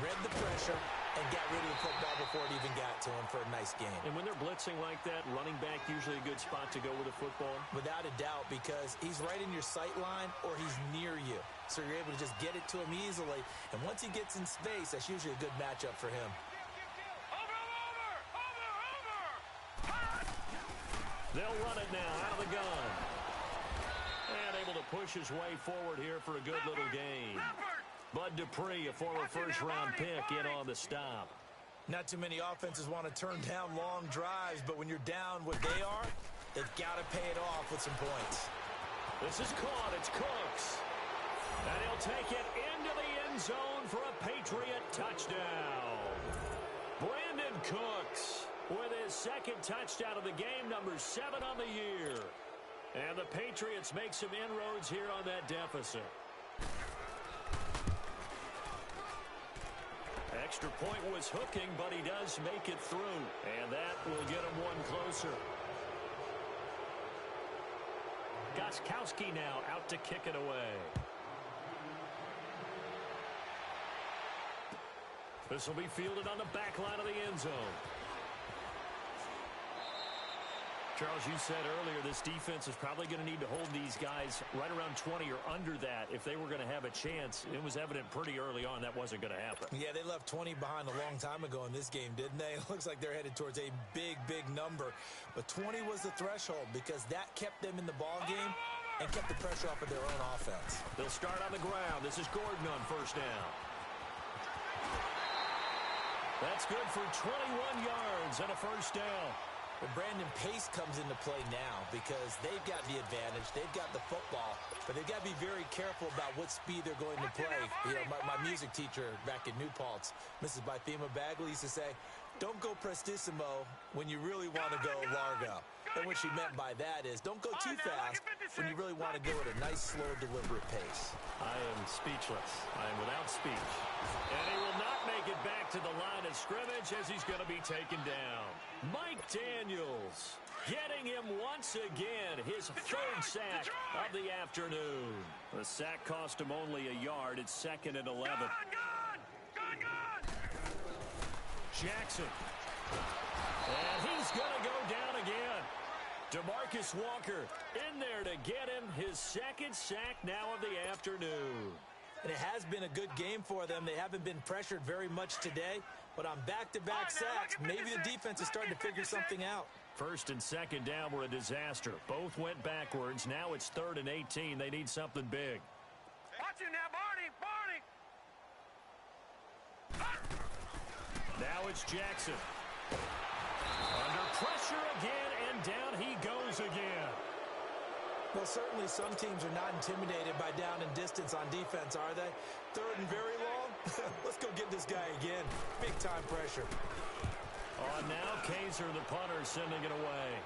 Read the pressure and got rid of the football before it even got to him for a nice game. And when they're blitzing like that, running back usually a good spot to go with a football? Without a doubt, because he's right in your sight line or he's near you. So you're able to just get it to him easily. And once he gets in space, that's usually a good matchup for him. They'll run it now out of the gun. And able to push his way forward here for a good little gain. Bud Dupree, a former 1st-round pick, in on the stop. Not too many offenses want to turn down long drives, but when you're down what they are, they've got to pay it off with some points. This is caught. It's Cooks. And he'll take it into the end zone for a Patriot touchdown. Brandon Cooks with his 2nd touchdown of the game, number 7 on the year. And the Patriots make some inroads here on that deficit. Extra point was hooking, but he does make it through. And that will get him 1 closer. Gostkowski now out to kick it away. This will be fielded on the back line of the end zone. Charles, you said earlier this defense is probably going to need to hold these guys right around 20 or under that if they were going to have a chance. It was evident pretty early on that wasn't going to happen. Yeah, they left 20 behind a long time ago in this game, didn't they? It looks like they're headed towards a big, big number. But 20 was the threshold because that kept them in the ball game and kept the pressure off of their own offense. They'll start on the ground. This is Gordon on first down. That's good for 21 yards and a first down. But Brandon, pace comes into play now because they've got the advantage. They've got the football, but they've got to be very careful about what speed they're going to play. You know, my music teacher back in New Paltz, Mrs. Bythema Bagley, used to say, don't go prestissimo when you really want to go largo. And what she meant by that is don't go too fast when you really want to go at a nice, slow, deliberate pace. I am speechless. I am without speech. And he will not make it back to the line of scrimmage as he's going to be taken down. Mike Daniels getting him once again, his third sack of the afternoon. The sack cost him only a yard. It's 2nd and 11. Gone! Jackson. And he's going to go down again. DeMarcus Walker in there to get him his second sack now of the afternoon. And it has been a good game for them. They haven't been pressured very much today, but on back-to-back sacks, maybe the defense is starting to figure something out. 1st and 2nd down were a disaster. Both went backwards. Now it's 3rd and 18. They need something big. Watch him now, Barney! Now it's Jackson. Under pressure again, and down he goes again. Well, certainly some teams are not intimidated by down and distance on defense, are they? 3rd and very long? Let's go get this guy again. Big-time pressure. Now Kaiser, the punter, sending it away.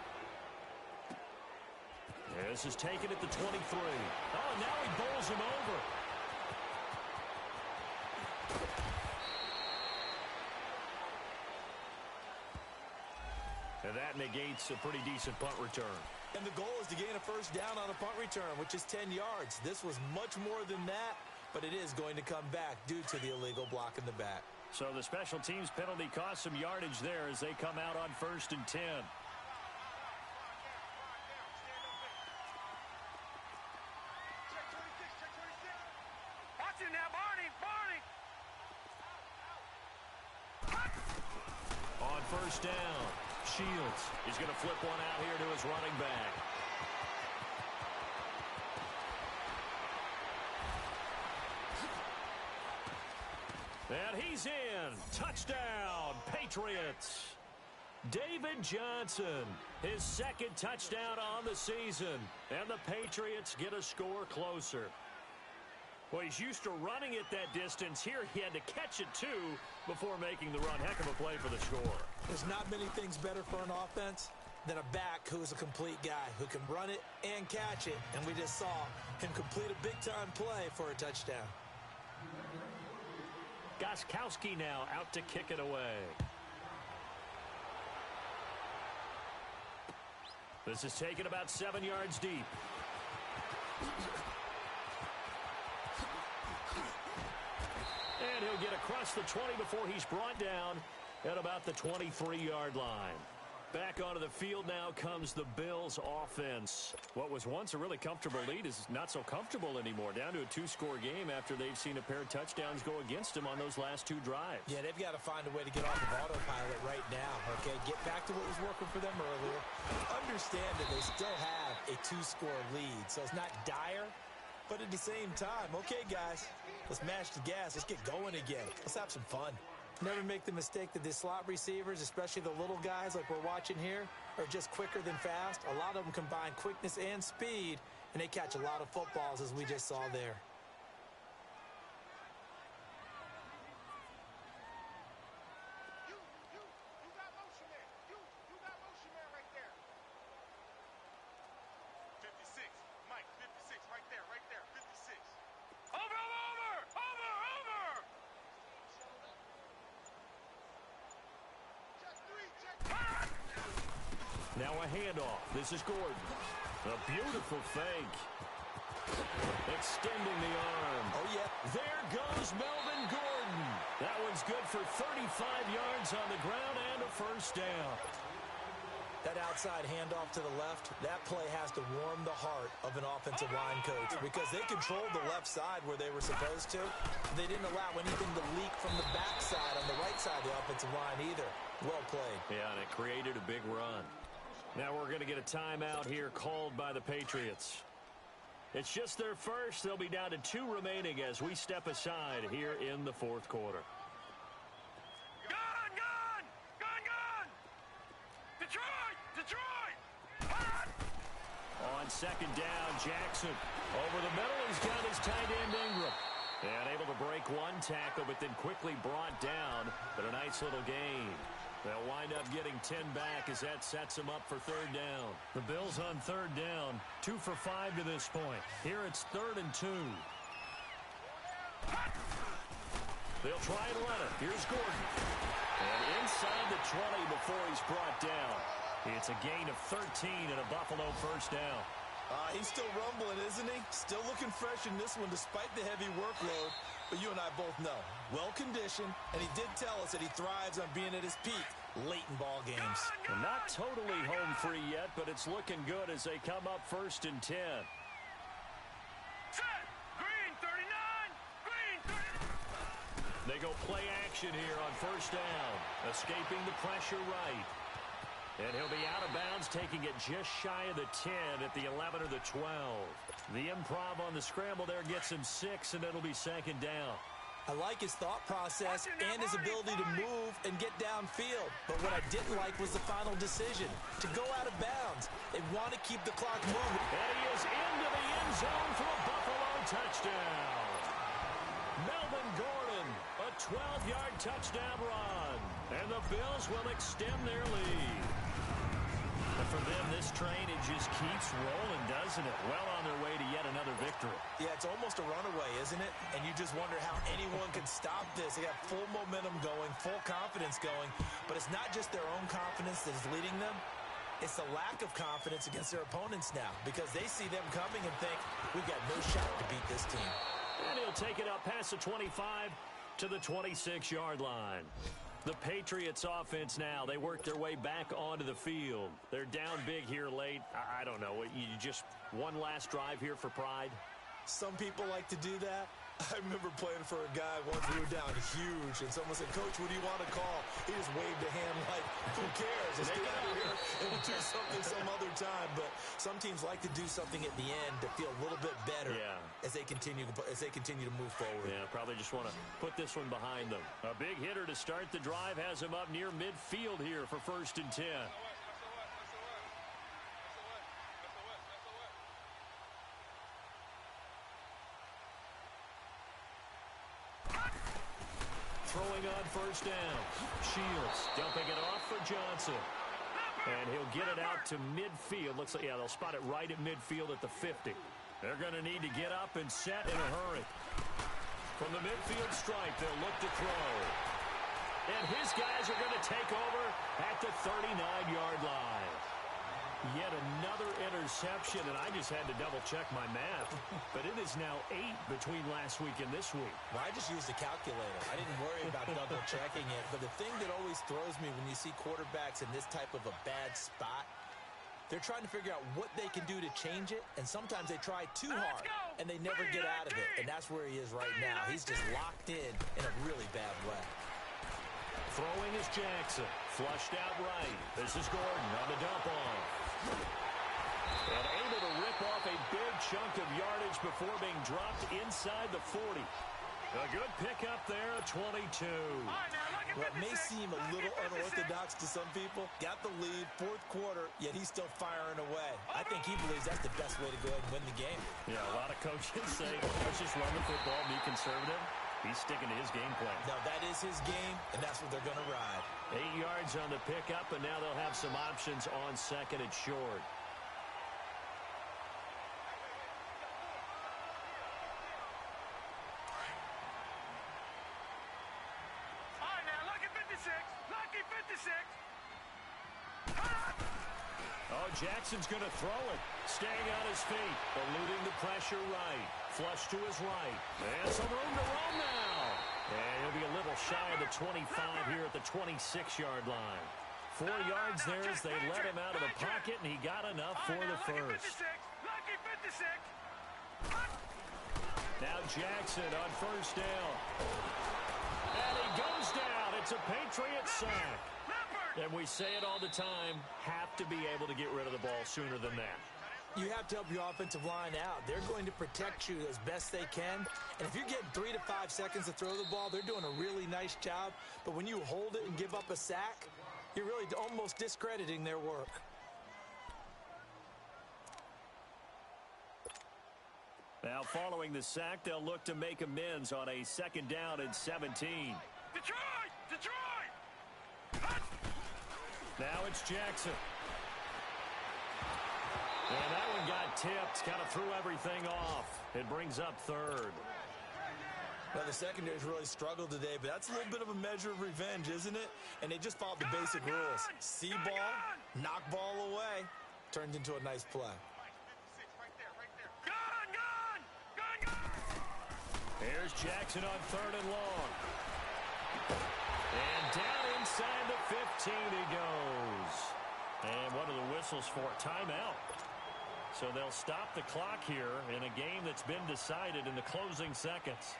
This is taken at the 23. Oh, now he bowls him over. And that negates a pretty decent punt return. And the goal is to gain a first down on a punt return, which is 10 yards. This was much more than that, but it is going to come back due to the illegal block in the back. So the special teams penalty cost some yardage there as they come out on 1st and 10. Watch him now, Barney! On 1st down, Shields is going to flip one out here to his running back. And he's in. Touchdown, Patriots. David Johnson, his 2nd touchdown on the season. And the Patriots get a score closer. Well, he's used to running it that distance. Here he had to catch it, too, before making the run. Heck of a play for the score. There's not many things better for an offense than a back who's a complete guy who can run it and catch it. And we just saw him complete a big-time play for a touchdown. Gostkowski now out to kick it away. This is taken about 7 yards deep. And he'll get across the 20 before he's brought down at about the 23-yard line. Back onto the field now comes the Bills offense. What was once a really comfortable lead is not so comfortable anymore. Down to a 2-score game after they've seen a pair of touchdowns go against them on those last 2 drives. Yeah, they've got to find a way to get off of autopilot right now, okay? Get back to what was working for them earlier. Understand that they still have a 2-score lead, so it's not dire, but at the same time, okay, guys, let's mash the gas. Let's get going again. Let's have some fun. Never make the mistake that the slot receivers, especially the little guys like we're watching here, are just quicker than fast. A lot of them combine quickness and speed, and they catch a lot of footballs, as we just saw there. You got motion man. You got motion man right there. 56. Mike, 56 right there, 56. Over! Now a handoff. This is Gordon. A beautiful fake. Extending the arm. Oh, yeah. There goes Melvin Gordon. That one's good for 35 yards on the ground and a first down. That outside handoff to the left, that play has to warm the heart of an offensive line coach because they controlled the left side where they were supposed to. They didn't allow anything to leak from the backside on the right side of the offensive line either. Well played. Yeah, and it created a big run. Now we're going to get a timeout here called by the Patriots. It's just their first. They'll be down to 2 remaining as we step aside here in the fourth quarter. On second down, Jackson. Over the middle, he's got his tight end Ingram. And able to break one tackle, but then quickly brought down. But a nice little gain. They'll wind up getting 10 back as that sets them up for third down. The Bills on third down, 2 for 5 to this point. Here it's 3rd and 2. They'll try and run it. Here's Gordon. And inside the 20 before he's brought down. It's a gain of 13 and a Buffalo first down. He's still rumbling, isn't he? Still looking fresh in this one despite the heavy workload. But you and I both know, well-conditioned, and he did tell us that he thrives on being at his peak late in ball games. Well, not totally home free yet, but it's looking good as they come up 1st and 10. Set. Green 39. Green 39. They go play action here on first down. Escaping the pressure right. And he'll be out of bounds, taking it just shy of the 10 at the 11 or the 12. The improv on the scramble there gets him 6, and it'll be second down. I like his thought process and his ability to move and get downfield. But what I didn't like was the final decision, to go out of bounds. They want to keep the clock moving. And he is into the end zone for a Buffalo touchdown. Melvin Gordon, a 12-yard touchdown run. And the Bills will extend their lead. But for them, this train, it just keeps rolling, doesn't it? Well on their way to yet another victory. Yeah, it's almost a runaway, isn't it? And you just wonder how anyone could stop this. They got full momentum going, full confidence going. But it's not just their own confidence that is leading them. It's the lack of confidence against their opponents now because they see them coming and think, we've got no shot to beat this team. And he'll take it up past the 25 to the 26-yard line. The Patriots offense now, they work their way back onto the field. They're down big here late. I don't know. You just one last drive here for pride? Some people like to do that. I remember playing for a guy once we were down huge, and someone said, Coach, what do you want to call? He just waved a hand like, who cares? Let's get out of here and do something some other time. But some teams like to do something at the end to feel a little bit better as they continue to move forward. Yeah, probably just want to put this one behind them. A big hitter to start the drive has him up near midfield here for 1st and 10. Throwing on first down. Shields dumping it off for Johnson. And he'll get it out to midfield. Looks like, they'll spot it right at midfield at the 50. They're going to need to get up and set in a hurry. From the midfield stripe, they'll look to throw. And his guys are going to take over at the 39-yard line. Yet another interception, and I just had to double-check my math. But it is now 8 between last week and this week. Well, I just used a calculator. I didn't worry about double-checking it. But the thing that always throws me when you see quarterbacks in this type of a bad spot, they're trying to figure out what they can do to change it, and sometimes they try too hard, and they never get out of it. And that's where he is right now. He's just locked in a really bad way. Throwing is Jackson. Flushed out right. This is Gordon on the dump off. And able to rip off a big chunk of yardage before being dropped inside the 40. A good pickup there, 22. Well, it may seem a little unorthodox to some people. Got the lead, 4th quarter, yet he's still firing away. I think he believes that's the best way to go ahead and win the game. Yeah, a lot of coaches say, let's just run the football, be conservative. He's sticking to his game plan. No, that is his game, and that's what they're going to ride. 8 yards on the pickup, and now they'll have some options on second and short. Oh, Jackson's going to throw it. Staying on his feet. Eluding the pressure right. Flush to his right. And some room to roam now. And he'll be a little shy of the 25 here at the 26-yard line. 4 yards there as they let him out of the pocket, and he got enough for the first. Lucky 56. Now Jackson on first down. And he goes down. It's a Patriot sack. And we say it all the time, have to be able to get rid of the ball sooner than that. You have to help your offensive line out. They're going to protect you as best they can. And if you're getting 3 to 5 seconds to throw the ball, they're doing a really nice job. But when you hold it and give up a sack, you're really almost discrediting their work. Now following the sack, they'll look to make amends on a 2nd down and 17. Detroit! Now it's Jackson. And that one got tipped, kind of threw everything off. It brings up 3rd. Well, the secondary's really struggled today, but that's a little bit of a measure of revenge, isn't it? And they just followed the basic rules. See ball, knock ball away. Turned into a nice play. Here's Jackson on 3rd and long. And down inside the 15 he goes. And what are the whistles for? Timeout. So they'll stop the clock here in a game that's been decided in the closing seconds.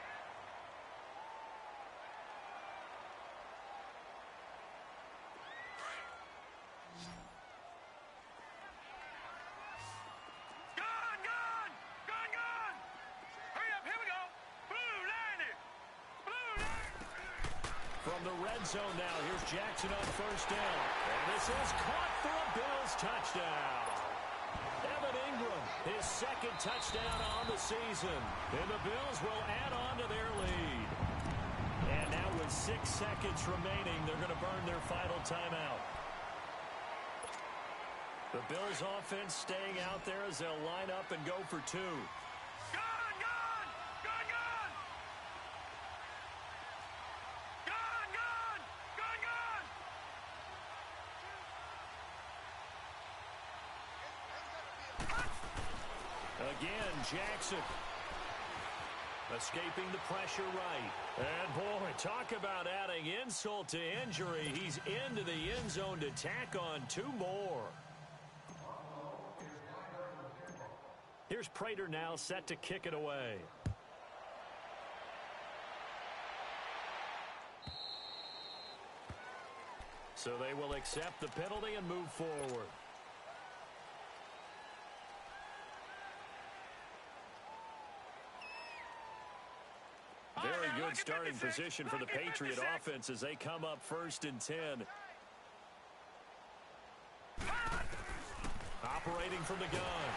From the red zone now, here's Jackson on first down. And this is caught for a Bills touchdown. Evan Ingram, his 2nd touchdown on the season. And the Bills will add on to their lead. And now with 6 seconds remaining, they're going to burn their final timeout. The Bills offense staying out there as they'll line up and go for 2. Again, Jackson escaping the pressure right. And boy, talk about adding insult to injury. He's into the end zone to tack on 2 more. Here's Prater now set to kick it away. So they will accept the penalty and move forward. Very good starting position for the Patriot offense as they come up 1st and 10. Operating from the gun.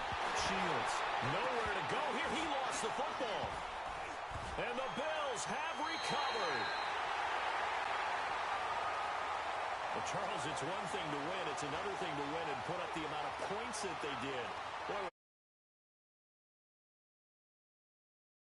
Shields. Nowhere to go here. He lost the football. And the Bills have recovered. Well, Charles, it's one thing to win. It's another thing to win and put up the amount of points that they did.